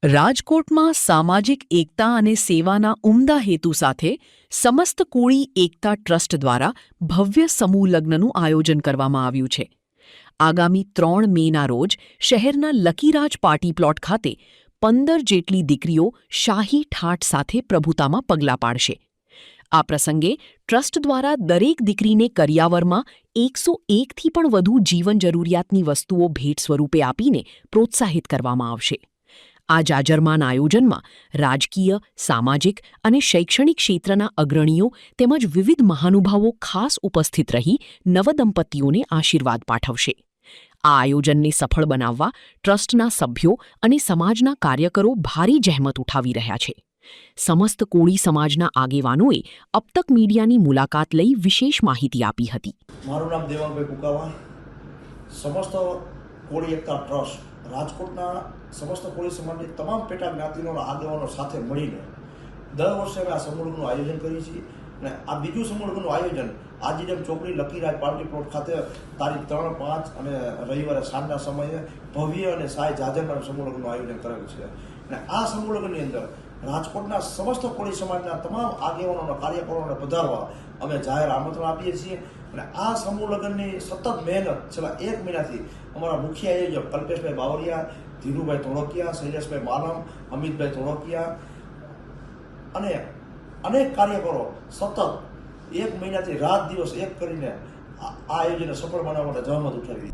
રાજકોટમાં સામાજિક એકતા અને સેવાના ઉમદા હેતુ સાથે સમસ્ત કોળી એકતા ટ્રસ્ટ દ્વારા ભવ્ય સમૂહ લગ્નનું આયોજન કરવામાં આવ્યું છે. આગામી 3 મેના રોજ શહેરના લકીરાજ પાર્ટી પ્લોટ ખાતે 15 જેટલી દીકરીઓ શાહી ઠાઠ સાથે પ્રભુતામાં પગલાં પાડશે. આ પ્રસંગે ટ્રસ્ટ દ્વારા દરેક દીકરીને કરિયાવરમાં 101થી પણ વધુ જીવન જરૂરિયાતની વસ્તુઓ ભેટ સ્વરૂપે આપીને પ્રોત્સાહિત કરવામાં આવશે. આ જાજરમાન આયોજનમાં રાજકીય, સામાજિક અને શૈક્ષણિક ક્ષેત્રના અગ્રણીઓ તેમજ વિવિધ મહાનુભાવો ખાસ ઉપસ્થિત રહી નવદંપતીઓને આશીર્વાદ પાઠવશે. આ આયોજનને સફળ બનાવવા ટ્રસ્ટના સભ્યો અને સમાજના કાર્યકરો ભારી જહેમત ઉઠાવી રહ્યા છે. સમસ્ત કોળી સમાજના આગેવાનોએ અબતક મીડિયાની મુલાકાત લઈ વિશેષ માહિતી આપી હતી. મારું નામ દેવાંગભાઈ કુકાવા. સમસ્ત કોળી એકતા ટ્રસ્ટ રાજકોટના સમસ્ત કોળી સમાજની તમામ પેટા જ્ઞાતિઓના આગેવાનો સાથે મળીને દર વર્ષે અમે આ સમૂહલગ્નનું આયોજન કરીએ છીએ. અને આ બીજું સમૂહલગ્નનું આયોજન આજીડેમ ચોકડી લકીરાજ પાર્ટી પ્લોટ ખાતે તારીખ 3, 5 અને રવિવારે સાંજના સમયે ભવ્ય અને સાય જાજરમાન સમૂહલગ્નનું આયોજન કરેલ છે. અને આ સમૂહલગ્નની અંદર રાજકોટના સમસ્ત કોળી સમાજના તમામ આગેવાનોના કાર્યકરોને પધારવા અમે જાહેર આમંત્રણ આપીએ છીએ. અને આ સમૂહ લગ્નની સતત મહેનત છેલ્લા 1 મહિનાથી અમારા મુખ્ય આયોજક કલ્પેશભાઈ બાવરિયા, ધીરુભાઈ ધોળકિયા, શૈલેષભાઈ માલમ, અમિતભાઈ ધોળકિયા અને અનેક કાર્યકરો સતત 1 મહિનાથી રાત દિવસ એક કરીને આ આયોજનને સફળ બનાવવા માટે જહેમત ઉઠાવી.